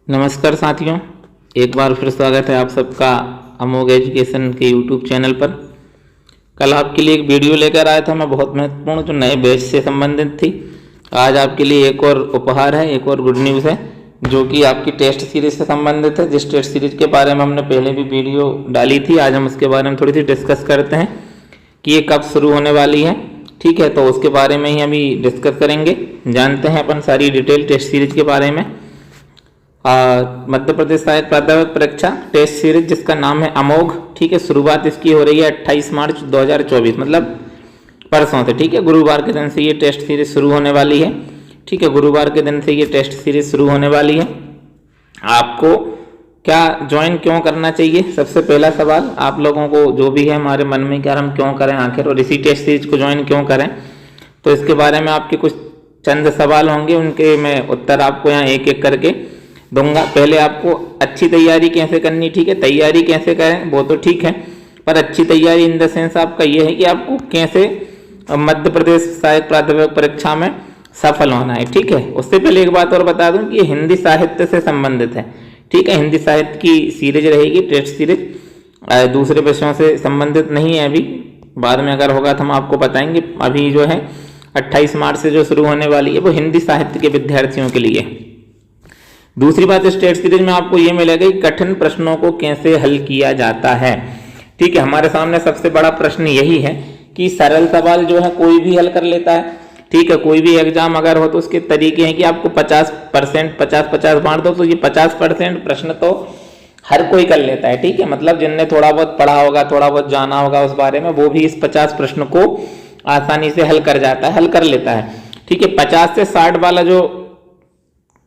नमस्कार साथियों, एक बार फिर स्वागत है आप सबका अमोघ एजुकेशन के यूट्यूब चैनल पर। कल आपके लिए एक वीडियो लेकर आया था मैं, बहुत महत्वपूर्ण, जो नए बैच से संबंधित थी। आज आपके लिए एक और उपहार है, एक और गुड न्यूज़ है, जो कि आपकी टेस्ट सीरीज से संबंधित है। जिस टेस्ट सीरीज के बारे में हमने पहले भी वीडियो डाली थी, आज हम उसके बारे में थोड़ी सी डिस्कस करते हैं कि ये कब शुरू होने वाली है। ठीक है, तो उसके बारे में ही अभी डिस्कस करेंगे, जानते हैं अपन सारी डिटेल टेस्ट सीरीज के बारे में। मध्य प्रदेश सहायक प्राध्यापक परीक्षा टेस्ट सीरीज, जिसका नाम है अमोघ। ठीक है, शुरुआत इसकी हो रही है 28 मार्च 2024, मतलब परसों से। ठीक है, गुरुवार के दिन से ये टेस्ट सीरीज शुरू होने वाली है। ठीक है, गुरुवार के दिन से ये टेस्ट सीरीज शुरू होने वाली है। आपको क्या ज्वाइन क्यों करना चाहिए? सबसे पहला सवाल आप लोगों को जो भी है हमारे मन में, क्या हम क्यों करें आखिर, और इसी टेस्ट सीरीज को ज्वाइन क्यों करें, तो इसके बारे में आपके कुछ चंद सवाल होंगे, उनके मैं उत्तर आपको यहाँ एक एक करके दूंगा। पहले आपको अच्छी तैयारी कैसे करनी, ठीक है, तैयारी कैसे करें वो तो ठीक है, पर अच्छी तैयारी इन द सेंस आपका ये है कि आपको कैसे मध्य प्रदेश सहायक प्राध्यापक परीक्षा में सफल होना है। ठीक है, उससे पहले एक बात और बता दूं कि हिंदी साहित्य से संबंधित है। ठीक है, हिंदी साहित्य की सीरीज रहेगी, टेस्ट सीरीज, दूसरे विषयों से संबंधित नहीं है। अभी बाद में अगर होगा तो हम आपको बताएंगे। अभी जो है 28 मार्च से जो शुरू होने वाली है वो हिंदी साहित्य के विद्यार्थियों के लिए। दूसरी बात, इस टेस्ट सीरीज में आपको ये मिलेगा कि कठिन प्रश्नों को कैसे हल किया जाता है। ठीक है, हमारे सामने सबसे बड़ा प्रश्न यही है कि सरल सवाल जो है कोई भी हल कर लेता है। ठीक है, कोई भी एग्जाम अगर हो तो उसके तरीके हैं कि आपको 50% 50-50 बांट दो, तो ये 50% प्रश्न तो हर कोई कर लेता है। ठीक है, मतलब जिनने थोड़ा बहुत पढ़ा होगा, थोड़ा बहुत जाना होगा उस बारे में, वो भी इस 50 प्रश्न को आसानी से हल कर जाता है, हल कर लेता है। ठीक है, 50 से 60 वाला जो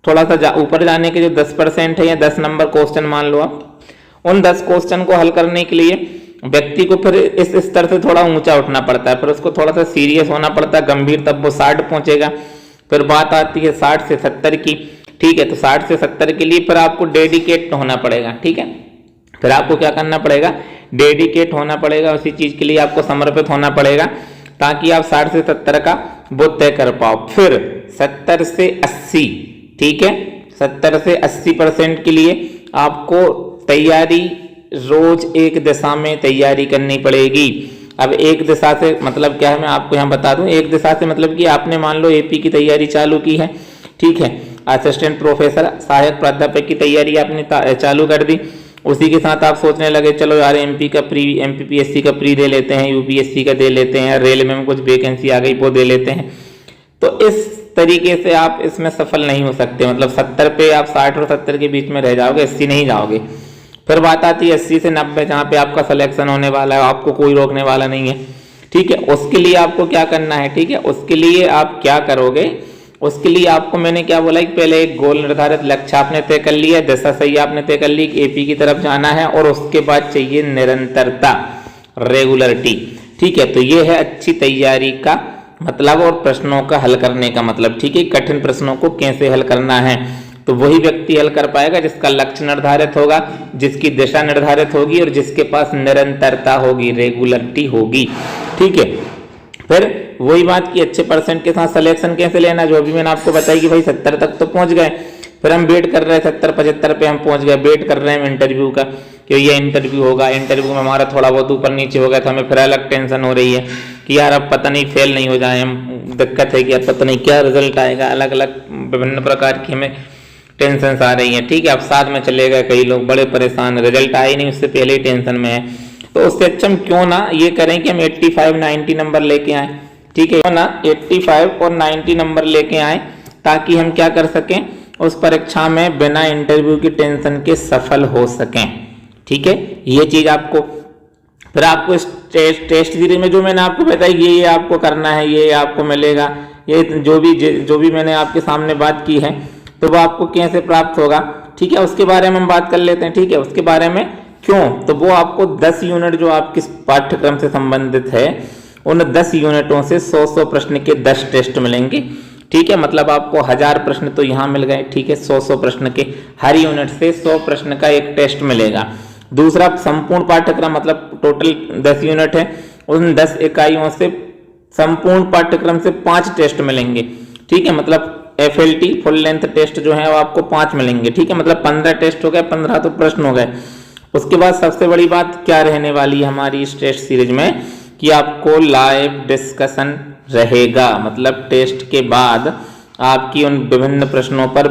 थोड़ा सा ऊपर जाने के जो 10% है या 10 नंबर क्वेश्चन मान लो आप, उन 10 क्वेश्चन को हल करने के लिए व्यक्ति को फिर इस स्तर से थोड़ा ऊंचा उठना पड़ता है, फिर उसको थोड़ा सा सीरियस होना पड़ता है, गंभीर, तब वो 60 पहुंचेगा। फिर बात आती है 60 से 70 की। ठीक है, तो 60 से 70 के लिए फिर आपको डेडिकेट होना पड़ेगा। ठीक है, फिर आपको क्या करना पड़ेगा, डेडिकेट होना पड़ेगा, उसी चीज के लिए आपको समर्पित होना पड़ेगा, ताकि आप 60 से 70 का वो तय कर पाओ। फिर 70 से 80, ठीक है, 70 से 80% के लिए आपको तैयारी रोज एक दिशा में तैयारी करनी पड़ेगी। अब एक दिशा से मतलब क्या है, मैं आपको यहाँ बता दूं। एक दिशा से मतलब कि आपने मान लो एपी की तैयारी चालू की है। ठीक है, असिस्टेंट प्रोफेसर सहायक प्राध्यापक की तैयारी आपने चालू कर दी। उसी के साथ आप सोचने लगे चलो यार एमपी का प्री, एमपीपीएससी का प्री दे लेते हैं, यूपीएससी का दे लेते हैं, रेलवे में कुछ वैकेंसी आ गई वो दे लेते हैं। तो इस तरीके से आप इसमें सफल नहीं हो सकते। मतलब 70 पे आप 60 और 70 के बीच में रह जाओगे, 80 नहीं जाओगे। फिर बात आती है 80 से 90, जहाँ पे आपका सिलेक्शन होने वाला है, आपको कोई रोकने वाला नहीं है। ठीक है, उसके लिए आपको क्या करना है, ठीक है, उसके लिए आप क्या करोगे, उसके लिए आपको मैंने क्या बोला कि पहले एक गोल निर्धारित लक्ष्य आपने तय कर लिया, दिशा सही आपने तय कर ली कि एपी की तरफ जाना है, और उसके बाद चाहिए निरंतरता, रेगुलरिटी। ठीक है, तो ये है अच्छी तैयारी का मतलब और प्रश्नों का हल करने का मतलब। ठीक है, कठिन प्रश्नों को कैसे हल करना है, तो वही व्यक्ति हल कर पाएगा जिसका लक्ष्य निर्धारित होगा, जिसकी दिशा निर्धारित होगी, और जिसके पास निरंतरता होगी, रेगुलरिटी होगी। ठीक है, फिर वही बात की अच्छे परसेंट के साथ सिलेक्शन कैसे लेना, जो अभी मैंने आपको बताई कि भाई 70 तक तो पहुंच गए, फिर हम वेट कर रहे हैं 70-75 पे हम पहुंच गए, वेट कर रहे हैं इंटरव्यू का कि ये इंटरव्यू होगा, इंटरव्यू में हमारा थोड़ा बहुत ऊपर नीचे हो गया तो हमें फिर अलग टेंशन हो रही है कि यार अब पता नहीं फेल नहीं हो जाए, हम दिक्कत है कि अब पता नहीं क्या रिजल्ट आएगा, अलग अलग विभिन्न प्रकार की हमें टेंशन आ रही है। ठीक है, अब साथ में चले गए कई लोग बड़े परेशान, रिजल्ट आए नहीं, उससे पहले ही टेंशन में है। तो उससे अच्छा हम क्यों ना ये करें कि हम 85-90 नंबर लेके आए। ठीक है, क्यों ना 85 और 90 नंबर लेके आए, ताकि हम क्या कर सकें, उस परीक्षा में बिना इंटरव्यू की टेंशन के सफल हो सकें। ठीक है, ये चीज आपको, फिर आपको इस टेस्ट सीरीज में जो मैंने आपको बताई ये आपको करना है, ये आपको मिलेगा, ये जो भी मैंने आपके सामने बात की है, तो वो आपको कैसे प्राप्त होगा। ठीक है, उसके बारे में हम बात कर लेते हैं। ठीक है, उसके बारे में क्यों, तो वो आपको 10 यूनिट जो आपके पाठ्यक्रम से संबंधित है, उन 10 यूनिटों से 100 प्रश्न के 10 टेस्ट मिलेंगे। ठीक है, मतलब आपको 1000 प्रश्न तो यहाँ मिल गए। ठीक है, 100 प्रश्न के हर यूनिट से 100 प्रश्न का एक टेस्ट मिलेगा। दूसरा, संपूर्ण पाठ्यक्रम मतलब टोटल 10 यूनिट है, उन 10 इकाइयों से संपूर्ण पाठ्यक्रम से 5 टेस्ट मिलेंगे। ठीक है, मतलब FLT फुल लेंथ टेस्ट जो है वो आपको 5 मिलेंगे। ठीक है, मतलब 15 टेस्ट हो गए, 15 तो प्रश्न हो गए। उसके बाद सबसे बड़ी बात क्या रहने वाली है हमारी इस टेस्ट सीरीज में कि आपको लाइव डिस्कशन रहेगा। मतलब टेस्ट के बाद आपकी उन विभिन्न प्रश्नों पर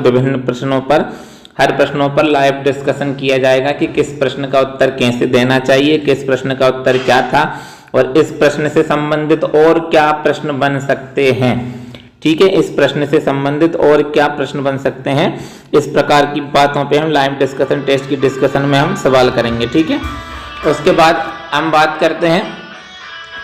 हर प्रश्नों पर लाइव डिस्कशन किया जाएगा कि किस प्रश्न का उत्तर कैसे देना चाहिए, किस प्रश्न का उत्तर क्या था और इस प्रश्न से संबंधित और क्या प्रश्न बन सकते हैं। ठीक है, इस प्रश्न से संबंधित और क्या प्रश्न बन सकते हैं, इस प्रकार की बातों पे हम लाइव डिस्कशन टेस्ट की डिस्कशन में हम सवाल करेंगे। ठीक है, उसके बाद हम बात करते हैं,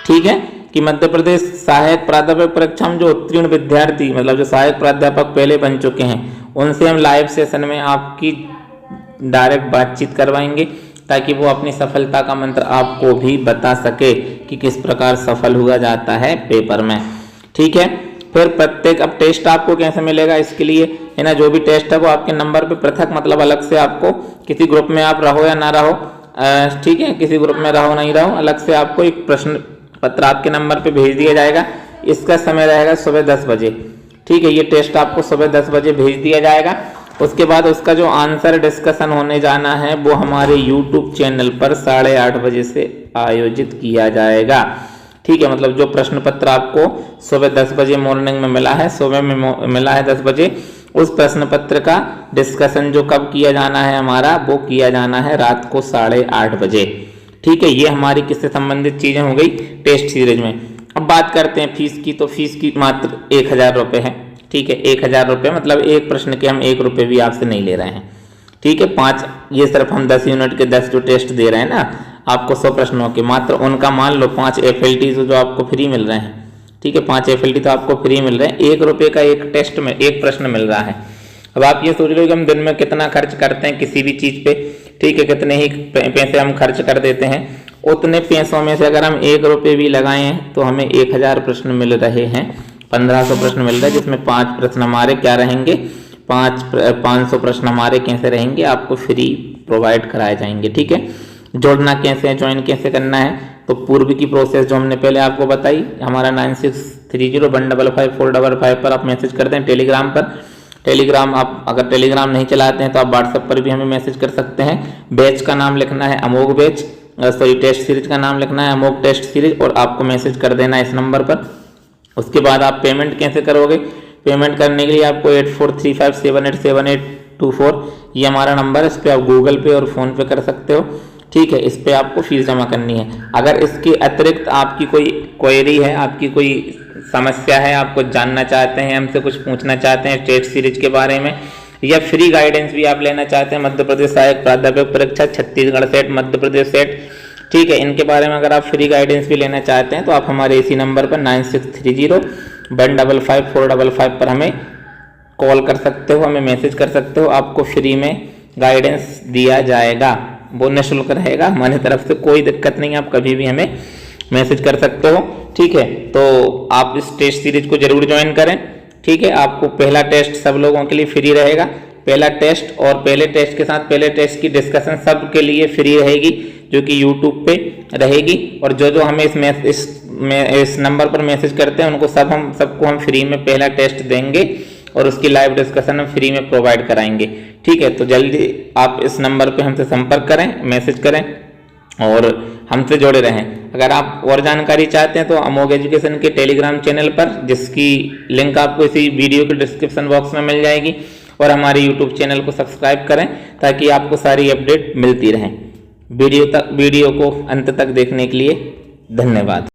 ठीक है, कि मध्य प्रदेश सहायक प्राध्यापक परीक्षा में जो उत्तीर्ण विद्यार्थी मतलब जो सहायक प्राध्यापक पहले बन चुके हैं उनसे हम लाइव सेशन में आपकी डायरेक्ट बातचीत करवाएंगे ताकि वो अपनी सफलता का मंत्र आपको भी बता सके कि किस प्रकार सफल हुआ जाता है पेपर में। ठीक है, फिर प्रत्येक अब टेस्ट आपको कैसे मिलेगा इसके लिए है ना, जो भी टेस्ट है वो आपके नंबर पे पृथक मतलब अलग से आपको किसी ग्रुप में आप रहो या ना रहो, ठीक है, किसी ग्रुप में रहो नहीं रहो, अलग से आपको एक प्रश्न पत्र आपके नंबर पे भेज दिया जाएगा। इसका समय रहेगा सुबह 10 बजे। ठीक है, ये टेस्ट आपको सुबह 10 बजे भेज दिया जाएगा। उसके बाद उसका जो आंसर डिस्कशन होने जाना है वो हमारे YouTube चैनल पर 8:30 बजे से आयोजित किया जाएगा। ठीक है, मतलब जो प्रश्न पत्र आपको सुबह 10 बजे मॉर्निंग में मिला है, सुबह में मिला है 10 बजे, उस प्रश्न पत्र का डिस्कशन जो कब किया जाना है हमारा, वो किया जाना है रात को 8:30 बजे। ठीक है, ये हमारी किससे संबंधित चीजें हो गई टेस्ट सीरीज में। अब बात करते हैं फीस की, तो फीस की मात्र 1000 रुपये है। ठीक है, 1000 रुपये मतलब एक प्रश्न के हम 1 रुपये भी आपसे नहीं ले रहे हैं। ठीक है, 5 ये सिर्फ हम 10 यूनिट के 10 जो टेस्ट दे रहे हैं ना आपको 100 प्रश्नों के, मात्र उनका मान लो 5 FLT जो आपको फ्री मिल रहे हैं। ठीक है, 5 FLT तो आपको फ्री मिल रहे हैं, 1 रुपये का एक टेस्ट में एक प्रश्न मिल रहा है। अब आप ये सोच लो कि हम दिन में कितना खर्च करते हैं किसी भी चीज पे। ठीक है, कितने ही पैसे हम खर्च कर देते हैं, उतने पैसों में से अगर हम 1 रुपये भी लगाएं तो हमें 1000 प्रश्न मिल रहे हैं, 1500 प्रश्न मिल रहे हैं, जिसमें 5 प्रश्न हमारे क्या रहेंगे, 500 प्रश्न हमारे कैसे रहेंगे, आपको फ्री प्रोवाइड कराए जाएंगे। ठीक है, जोड़ना कैसे है, ज्वाइन कैसे करना है, तो पूर्व की प्रोसेस जो हमने पहले आपको बताई, हमारा 9630155455 पर आप मैसेज करते हैं टेलीग्राम पर। टेलीग्राम आप अगर टेलीग्राम नहीं चलाते हैं तो आप व्हाट्सएप पर भी हमें मैसेज कर सकते हैं। बैच का नाम लिखना है अमोघ बैच, टेस्ट सीरीज का नाम लिखना है अमोघ टेस्ट सीरीज और आपको मैसेज कर देना है इस नंबर पर। उसके बाद आप पेमेंट कैसे करोगे, पेमेंट करने के लिए आपको 8435787824 ये हमारा नंबर है, इस पर आप गूगल पे और फ़ोन पे कर सकते हो। ठीक है, इस पे आपको फीस जमा करनी है। अगर इसके अतिरिक्त आपकी कोई क्वेरी है, आपकी कोई समस्या है, आपको जानना चाहते हैं, हमसे कुछ पूछना चाहते हैं टेस्ट सीरीज के बारे में, या फ्री गाइडेंस भी आप लेना चाहते हैं मध्य प्रदेश सहायक प्राध्यापक परीक्षा, छत्तीसगढ़ सेट, मध्य प्रदेश सेट, ठीक है, इनके बारे में अगर आप फ्री गाइडेंस भी लेना चाहते हैं तो आप हमारे इसी नंबर पर 9630155455 पर हमें कॉल कर सकते हो, हमें मैसेज कर सकते हो, आपको फ्री में गाइडेंस दिया जाएगा। वो निःशुल्क रहेगा, हमारी तरफ से कोई दिक्कत नहीं, आप कभी भी हमें मैसेज कर सकते हो। ठीक है, तो आप इस टेस्ट सीरीज को जरूर ज्वाइन करें। ठीक है, आपको पहला टेस्ट सब लोगों के लिए फ्री रहेगा, पहला टेस्ट और पहले टेस्ट के साथ पहले टेस्ट की डिस्कशन सब के लिए फ्री रहेगी, जो कि यूट्यूब पे रहेगी। और जो हमें इस नंबर पर मैसेज करते हैं उनको सबको हम फ्री में पहला टेस्ट देंगे और उसकी लाइव डिस्कशन हम फ्री में प्रोवाइड कराएंगे। ठीक है, तो जल्दी आप इस नंबर पे हमसे संपर्क करें, मैसेज करें और हमसे जुड़े रहें। अगर आप और जानकारी चाहते हैं तो अमोघ एजुकेशन के टेलीग्राम चैनल पर, जिसकी लिंक आपको इसी वीडियो के डिस्क्रिप्शन बॉक्स में मिल जाएगी, और हमारे यूट्यूब चैनल को सब्सक्राइब करें ताकि आपको सारी अपडेट मिलती रहें। वीडियो को अंत तक देखने के लिए धन्यवाद।